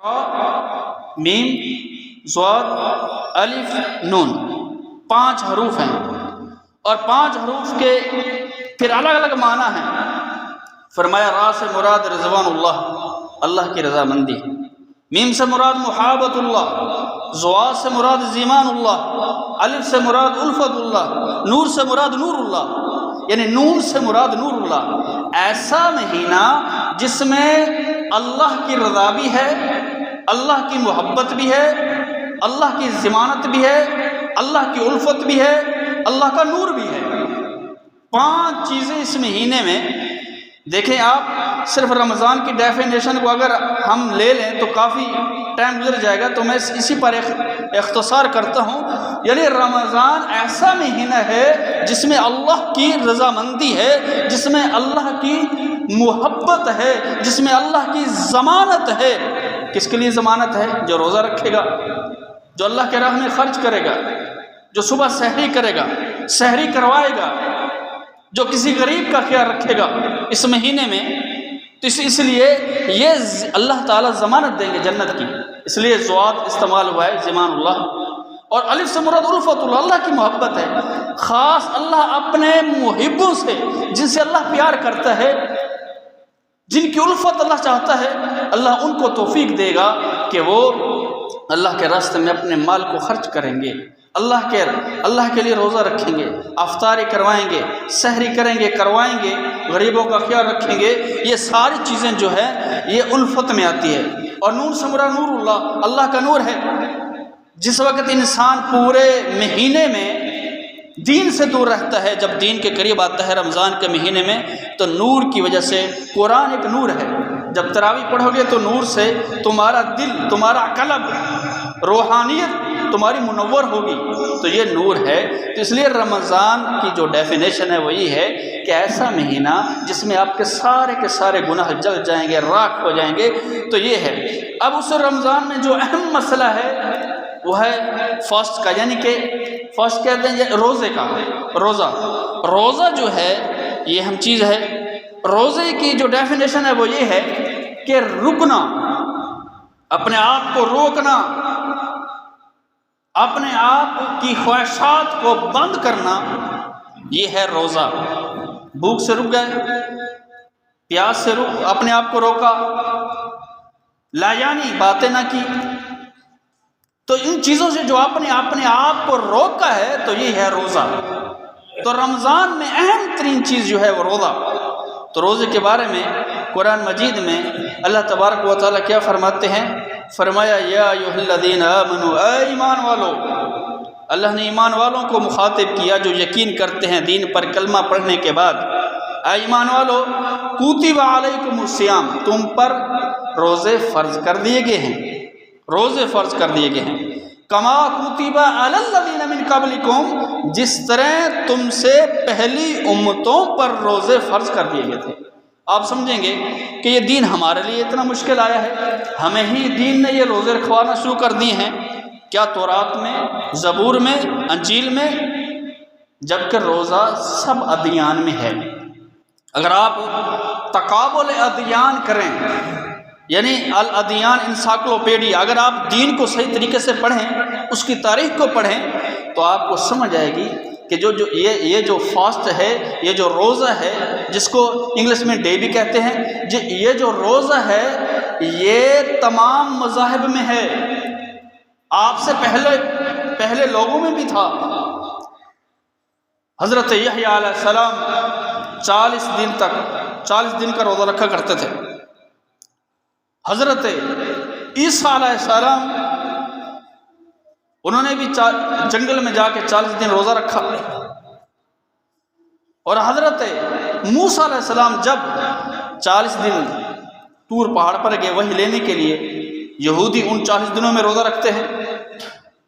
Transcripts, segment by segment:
میم ضاد الف نون 5 حروف ہیں، اور 5 حروف کے پھر الگ الگ معنی ہیں۔ فرمایا را سے مراد رضوان اللہ، اللہ کی رضامندی، میم سے مراد محابت اللہ، ضاد سے مراد زیمان اللہ، الف سے مراد الفت اللہ، نور سے مراد نور اللہ، یعنی نون سے مراد نور اللہ۔ ایسا مہینہ جس میں اللہ کی رضا بھی ہے، اللہ کی محبت بھی ہے، اللہ کی ضمانت بھی ہے، اللہ کی الفت بھی ہے، اللہ کا نور بھی ہے۔ 5 چیزیں اس مہینے میں دیکھیں آپ۔ صرف رمضان کی ڈیفینیشن کو اگر ہم لے لیں تو کافی ٹائم گزر جائے گا، تو میں اسی پر اختصار کرتا ہوں۔ یعنی رمضان ایسا مہینہ ہے جس میں اللہ کی رضامندی ہے، جس میں اللہ کی محبت ہے، جس میں اللہ کی ضمانت ہے۔ کس کے لیے ضمانت ہے؟ جو روزہ رکھے گا، جو اللہ کے راہ میں خرچ کرے گا، جو صبح سحری کرے گا، سحری کروائے گا، جو کسی غریب کا خیال رکھے گا اس مہینے میں، تو اس لیے یہ اللہ تعالیٰ ضمانت دیں گے جنت کی۔ اس لیے ضاد استعمال ہوا ہے، زمان اللہ، اور الف سے مراد الفت اللہ، اللہ کی محبت ہے۔ خاص اللہ اپنے محبوں سے، جن سے اللہ پیار کرتا ہے، جن کی الفت اللہ چاہتا ہے، اللہ ان کو توفیق دے گا کہ وہ اللہ کے راستے میں اپنے مال کو خرچ کریں گے، اللہ کے لیے روزہ رکھیں گے، افطاری کروائیں گے، سحری کریں گے، کروائیں گے، غریبوں کا خیال رکھیں گے۔ یہ ساری چیزیں جو ہے یہ الفت میں آتی ہے۔ اور نور سے مراد نور اللہ، اللہ کا نور ہے۔ جس وقت انسان پورے مہینے میں دین سے دور رہتا ہے، جب دین کے قریب آتا ہے رمضان کے مہینے میں، تو نور کی وجہ سے، قرآن ایک نور ہے، جب تراویح پڑھو گے تو نور سے تمہارا دل، تمہارا قلب، روحانیت تمہاری منور ہوگی، تو یہ نور ہے۔ تو اس لیے رمضان کی جو ڈیفینیشن ہے وہ یہ ہے کہ ایسا مہینہ جس میں آپ کے سارے گناہ جل جائیں گے، راکھ ہو جائیں گے، تو یہ ہے۔ اب اس رمضان میں جو اہم مسئلہ ہے وہ ہے فاسٹ کا، یعنی کہ فاسٹ کہتے ہیں روزے کا۔ روزہ جو ہے یہ اہم چیز ہے۔ روزے کی جو ڈیفینیشن ہے وہ یہ ہے کہ رکنا، اپنے آپ کو روکنا، اپنے آپ کی خواہشات کو بند کرنا، یہ ہے روزہ۔ بھوک سے رک گئے، پیاس سے اپنے آپ کو روکا، لا یعنی باتیں نہ کی، تو ان چیزوں سے جو اپنے آپ کو روکا ہے تو یہ ہے روزہ۔ تو رمضان میں اہم ترین چیز جو ہے وہ روزہ۔ تو روزے کے بارے میں قرآن مجید میں اللہ تبارک و تعالیٰ کیا فرماتے ہیں؟ فرمایا یا ایھا الذین آمنوا، اے ایمان والو۔ اللہ نے ایمان والوں کو مخاطب کیا جو یقین کرتے ہیں دین پر کلمہ پڑھنے کے بعد۔ اے ایمان والو، کتب علیکم الصیام، تم پر روزے فرض کر دیے گئے ہیں، روزے فرض کر دیے گئے ہیں۔ کما کتب علی الذین من قبلکم، جس طرح تم سے پہلی امتوں پر روزے فرض کر دیے گئے تھے۔ آپ سمجھیں گے کہ یہ دین ہمارے لیے اتنا مشکل آیا ہے، ہمیں ہی دین نے یہ روزے رکھوانا شروع کر دیے ہیں کیا؟ تورات میں، زبور میں، انجیل میں، جبکہ روزہ سب ادیان میں ہے۔ اگر آپ تقابل ادیان کریں، یعنی الادیان انسائکلوپیڈیا، اگر آپ دین کو صحیح طریقے سے پڑھیں، اس کی تاریخ کو پڑھیں، تو آپ کو سمجھ آئے گی کہ یہ جو فاسٹ ہے، یہ جو روزہ ہے، جس کو انگلش میں ڈے بھی کہتے ہیں، یہ جو روزہ ہے یہ تمام مذاہب میں ہے۔ آپ سے پہلے لوگوں میں بھی تھا۔ حضرت یحییٰ علیہ السلام 40 دن کا روزہ رکھا کرتے تھے۔ حضرت عیسیٰ علیہ السلام، انہوں نے بھی جنگل میں جا کے 40 دن روزہ رکھا۔ اور حضرت موسیٰ علیہ السلام جب 40 دن طور پہاڑ پر گئے وحی لینے کے لیے، یہودی ان 40 دنوں میں روزہ رکھتے ہیں،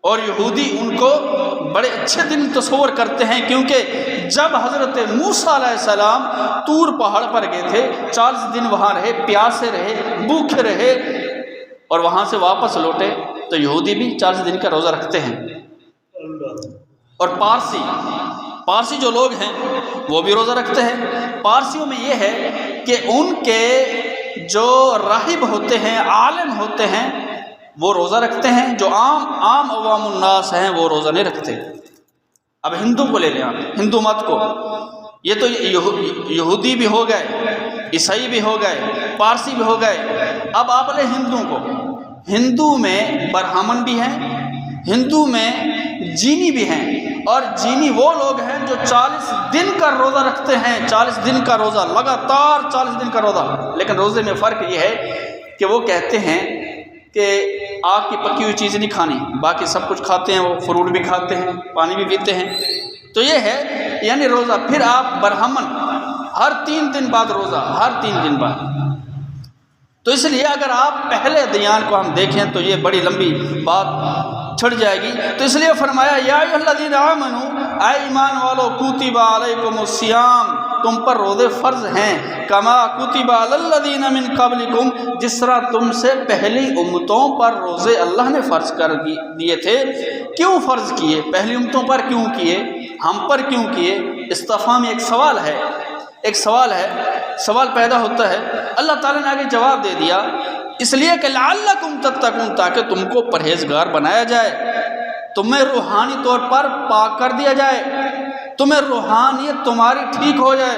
اور یہودی ان کو بڑے اچھے دن تصور کرتے ہیں، کیونکہ جب حضرت موسیٰ علیہ السلام طور پہاڑ پر گئے تھے، 40 دن وہاں رہے، پیاسے رہے، بھوکے رہے، اور وہاں سے واپس لوٹے، تو یہودی بھی 40 دن کا روزہ رکھتے ہیں۔ اور پارسی جو لوگ ہیں وہ بھی روزہ رکھتے ہیں۔ پارسیوں میں یہ ہے کہ ان کے جو راہب ہوتے ہیں، عالم ہوتے ہیں، وہ روزہ رکھتے ہیں، جو عام عوام الناس ہیں وہ روزہ نہیں رکھتے۔ اب ہندو کو لے لیں آپ، ہندو مت کو، یہ تو یہودی بھی ہو گئے، عیسائی بھی ہو گئے، پارسی بھی ہو گئے، اب آپ لیں ہندو کو۔ ہندو میں برہمن بھی ہیں، ہندو میں جینی بھی ہیں، اور جینی وہ لوگ ہیں جو 40 دن کا روزہ رکھتے ہیں، 40 دن کا روزہ، لگاتار 40 دن کا روزہ۔ لیکن روزے میں فرق یہ ہے کہ وہ کہتے ہیں کہ آگ کی پکی ہوئی چیزیں نہیں کھانی، باقی سب کچھ کھاتے ہیں، وہ فروٹ بھی کھاتے ہیں، پانی بھی پیتے ہیں۔ تو یہ ہے یعنی روزہ۔ پھر آپ برہمن، ہر 3 دن بعد روزہ، ہر 3 دن بعد۔ تو اس لیے اگر آپ پہلے دیان کو ہم دیکھیں تو یہ بڑی لمبی بات چھڑ جائے گی، تو اس لیے فرمایا یا ایھا الذین آمنوا، اے ایمان والو، کتب علیکم الصیام، تم پر روزے فرض ہیں، کما کتب علی الذین من قبلکم، جس طرح تم سے پہلی امتوں پر روزے اللہ نے فرض کر دیے تھے۔ کیوں فرض کیے؟ پہلی امتوں پر کیوں کیے؟ ہم پر کیوں کیے؟ استفہام میں ایک سوال ہے، سوال پیدا ہوتا ہے۔ اللہ تعالیٰ نے آگے جواب دے دیا، اس لیے کہ لعلکم تتقون، تاکہ تم کو پرہیزگار بنایا جائے، تمہیں روحانی طور پر پاک کر دیا جائے، تمہیں روحانیت تمہاری ٹھیک ہو جائے۔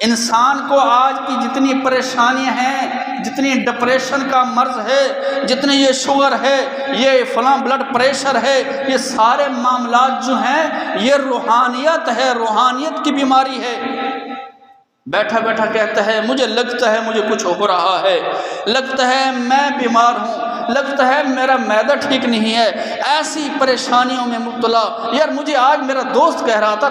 انسان کو آج کی جتنی پریشانیاں ہیں، جتنی ڈپریشن کا مرض ہے، جتنی یہ شوگر ہے، یہ فلاں بلڈ پریشر ہے، یہ سارے معاملات جو ہیں یہ روحانیت ہے، روحانیت کی بیماری ہے۔ بیٹھا بیٹھا کہتا ہے مجھے لگتا ہے مجھے کچھ ہو رہا ہے، لگتا ہے میں بیمار ہوں، لگتا ہے میرا معدہ ٹھیک نہیں ہے، ایسی پریشانیوں میں مبتلا۔ یار مجھے آج میرا دوست کہہ رہا تھا